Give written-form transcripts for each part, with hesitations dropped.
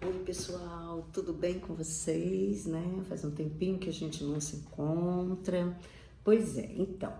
Oi, pessoal, tudo bem com vocês, né? Faz um tempinho que a gente não se encontra. Pois é, então,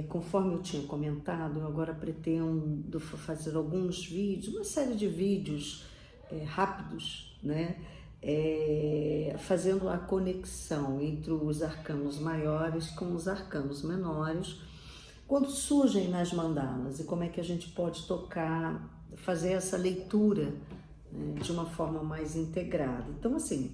conforme eu tinha comentado, eu agora pretendo fazer alguns vídeos, uma série de vídeos rápidos, né? Fazendo a conexão entre os arcanos maiores com os arcanos menores, quando surgem nas mandalas, e como é que a gente pode tocar, fazer essa leitura, né, de uma forma mais integrada. Então, assim,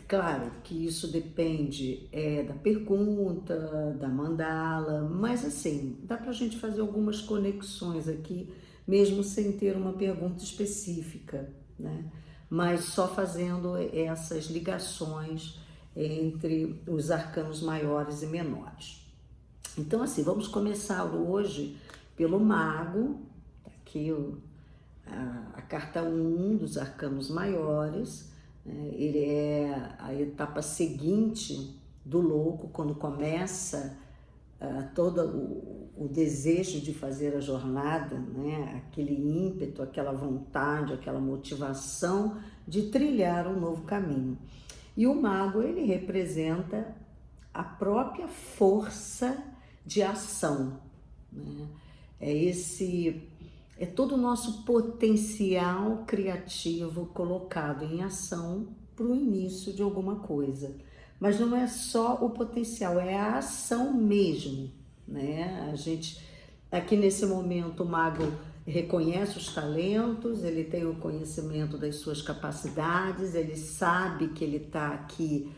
claro que isso depende da pergunta, da mandala, mas assim, dá para a gente fazer algumas conexões aqui, mesmo sem ter uma pergunta específica, né? Mas só fazendo essas ligações entre os arcanos maiores e menores. Então, assim, vamos começar hoje pelo mago, aqui a carta 1 dos arcanos maiores, né? Ele é a etapa seguinte do louco, quando começa todo o desejo de fazer a jornada, né? Aquele ímpeto, aquela vontade, aquela motivação de trilhar um novo caminho. E o mago, ele representa a própria força de ação, né? É todo o nosso potencial criativo colocado em ação para o início de alguma coisa. Mas não é só o potencial, é a ação mesmo, né? A gente, aqui nesse momento, o mago reconhece os talentos, ele tem o conhecimento das suas capacidades, ele sabe que ele está aqui,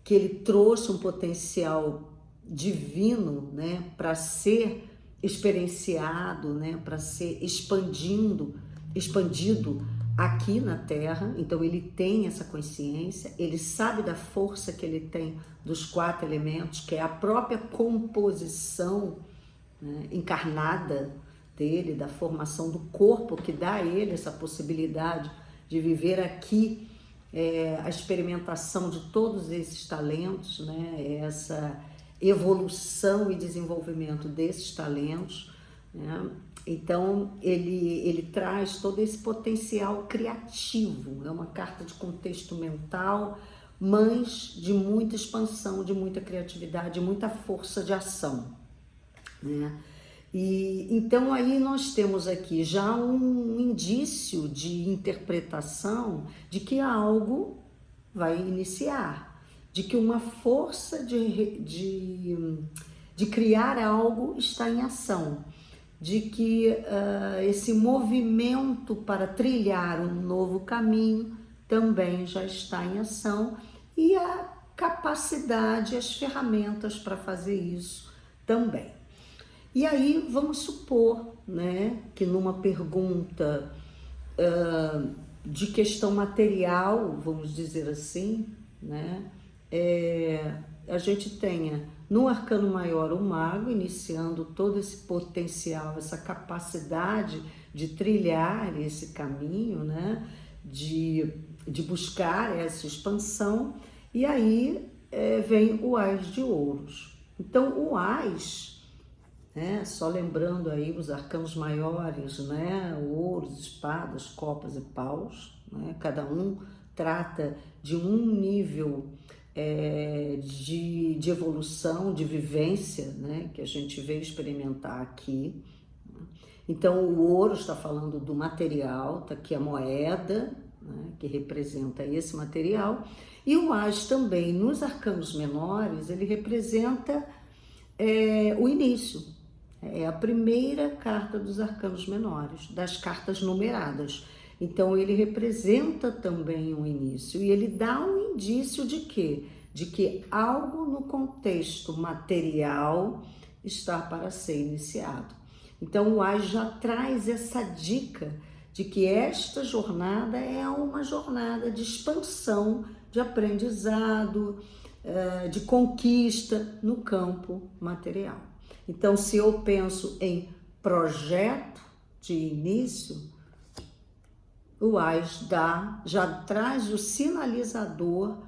que ele trouxe um potencial divino, né, para ser experienciado, né, para ser expandido aqui na Terra. Então ele tem essa consciência, ele sabe da força que ele tem dos 4 elementos, que é a própria composição, né, encarnada dele, da formação do corpo, que dá a ele essa possibilidade de viver aqui a experimentação de todos esses talentos, né, essa evolução e desenvolvimento desses talentos, né? Então ele traz todo esse potencial criativo, é uma carta de contexto mental, mas de muita expansão, de muita criatividade, de muita força de ação, né? E então aí nós temos aqui já um indício de interpretação de que algo vai iniciar, de que uma força de criar algo está em ação, de que esse movimento para trilhar um novo caminho também já está em ação, e a capacidade, as ferramentas para fazer isso também. E aí vamos supor, né, que numa pergunta de questão material, vamos dizer assim, né, a gente tenha no arcano maior o mago iniciando todo esse potencial, essa capacidade de trilhar esse caminho, né, de buscar essa expansão, e aí vem o Ás de Ouros. Então o Ás, né, só lembrando aí os arcanos maiores, né, ouros, espadas, copas e paus, né, cada um trata de um nível de evolução, de vivência, né, que a gente veio experimentar aqui. Então o ouro está falando do material, tá aqui a moeda, né, que representa esse material, e o Ás também nos arcanos menores ele representa o início. É a primeira carta dos arcanos menores, das cartas numeradas. Então ele representa também um início, e ele dá um indício de quê? De que algo no contexto material está para ser iniciado. Então o Ás já traz essa dica de que esta jornada é uma jornada de expansão, de aprendizado, de conquista no campo material. Então, se eu penso em projeto de início, o Ás já traz o sinalizador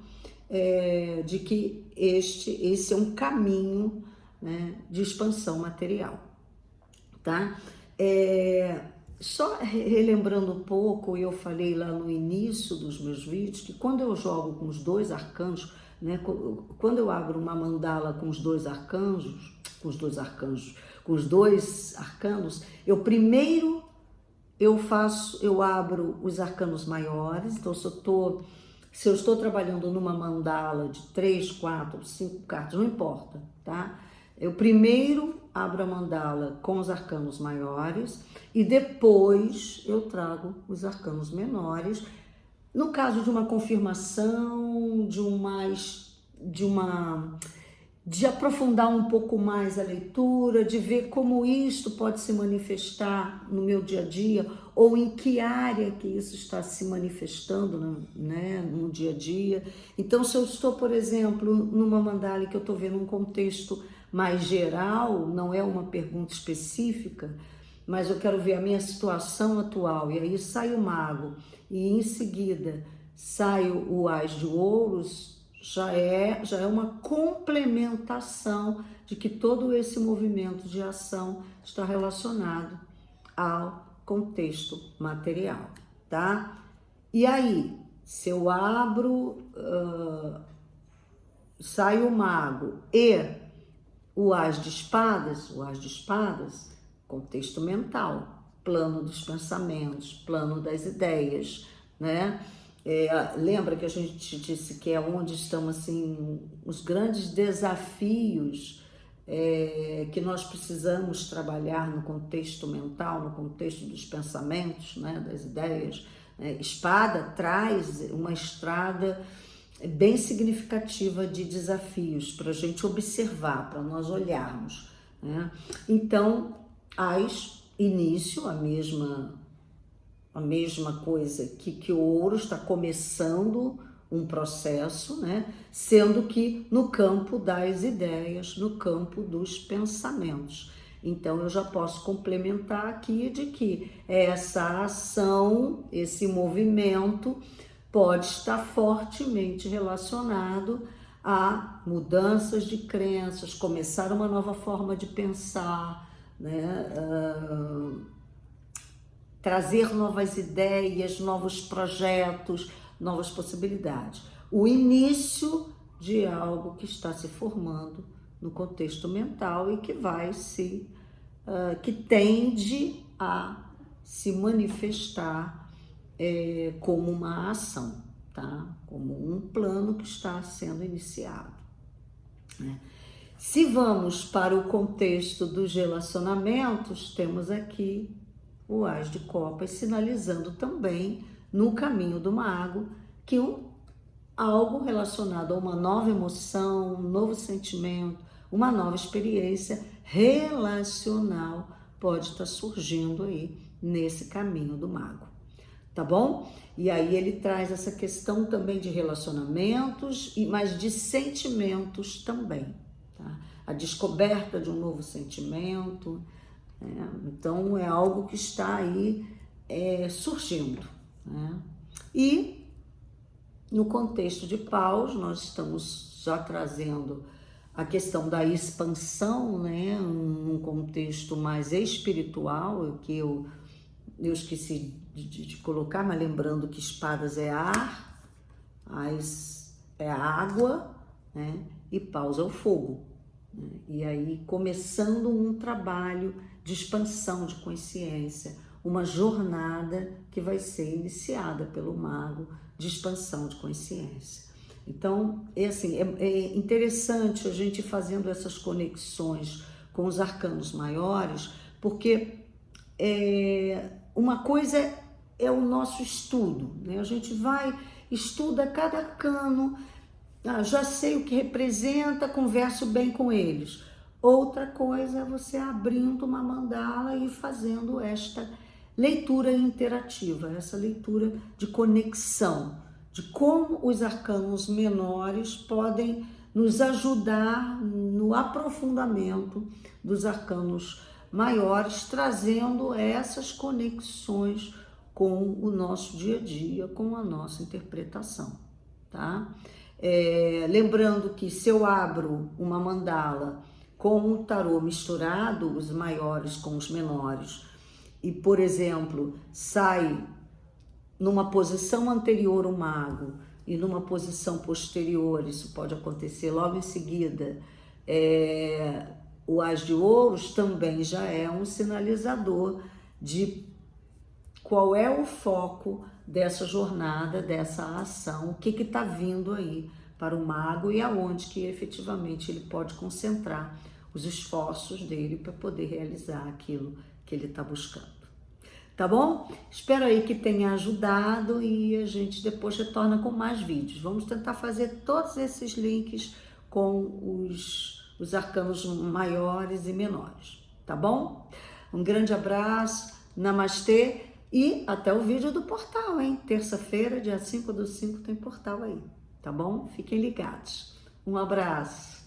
de que esse é um caminho, né, de expansão material, tá? Só relembrando um pouco, eu falei lá no início dos meus vídeos que quando eu jogo com os dois arcanos, né, quando eu abro uma mandala com os dois arcanjos, com os dois arcanos, eu primeiro eu abro os arcanos maiores. Então se eu estou trabalhando numa mandala de 3, 4, 5 cartas, não importa, tá? Eu primeiro abro a mandala com os arcanos maiores e depois eu trago os arcanos menores. No caso de uma confirmação, de aprofundar um pouco mais a leitura, de ver como isto pode se manifestar no meu dia a dia, ou em que área que isso está se manifestando, né, no dia a dia. Então, se eu estou, por exemplo, numa mandala que eu estou vendo um contexto mais geral, não é uma pergunta específica, mas eu quero ver a minha situação atual, e aí sai o mago, e em seguida sai o As de Ouros, já é uma complementação de que todo esse movimento de ação está relacionado ao contexto material, tá? E aí, se eu abro, sai o mago e o As de Espadas, contexto mental, plano dos pensamentos, plano das ideias, né? Lembra que a gente disse que é onde estão assim os grandes desafios que nós precisamos trabalhar no contexto mental, no contexto dos pensamentos, né, das ideias. Espada traz uma estrada bem significativa de desafios para a gente observar, para nós olharmos, né? Então, início, a mesma coisa que o ouro está começando um processo, né? Sendo que no campo das ideias, no campo dos pensamentos. Então, eu já posso complementar aqui de que essa ação, esse movimento, pode estar fortemente relacionado a mudanças de crenças, começar uma nova forma de pensar, né? Trazer novas ideias, novos projetos, novas possibilidades. O início de algo que está se formando no contexto mental e que que tende a se manifestar como uma ação, tá? Como um plano que está sendo iniciado, né? Se vamos para o contexto dos relacionamentos, temos aqui o As de Copas sinalizando também no caminho do mago que algo relacionado a uma nova emoção, um novo sentimento, uma nova experiência relacional pode estar surgindo aí nesse caminho do mago, tá bom? E aí ele traz essa questão também de relacionamentos, mas de sentimentos também, tá? A descoberta de um novo sentimento. Então é algo que está aí surgindo, né? E no contexto de Paus, nós estamos já trazendo a questão da expansão, né? Um contexto mais espiritual, que eu esqueci de colocar, mas lembrando que espadas é ar, As é água, né? E Paus é o fogo. E aí começando um trabalho de expansão de consciência, uma jornada que vai ser iniciada pelo mago de expansão de consciência. Então, é interessante a gente fazendo essas conexões com os arcanos maiores, porque uma coisa é o nosso estudo, né? A gente estuda cada arcano, já sei o que representa, converso bem com eles. Outra coisa é você abrindo uma mandala e fazendo esta leitura interativa, essa leitura de conexão, de como os arcanos menores podem nos ajudar no aprofundamento dos arcanos maiores, trazendo essas conexões com o nosso dia a dia, com a nossa interpretação, tá? Lembrando que se eu abro uma mandala com o tarô misturado, os maiores com os menores, e, por exemplo, sai numa posição anterior o mago e numa posição posterior, isso pode acontecer logo em seguida, o As de Ouros também já é um sinalizador de qual é o foco dessa jornada, dessa ação, o que está vindo aí para o mago e aonde que efetivamente ele pode concentrar os esforços dele para poder realizar aquilo que ele está buscando. Tá bom? Espero aí que tenha ajudado e a gente depois retorna com mais vídeos. Vamos tentar fazer todos esses links com os arcanos maiores e menores, tá bom? Um grande abraço, namastê e até o vídeo do portal, hein? Terça-feira, dia 5/5, tem portal aí, tá bom? Fiquem ligados. Um abraço.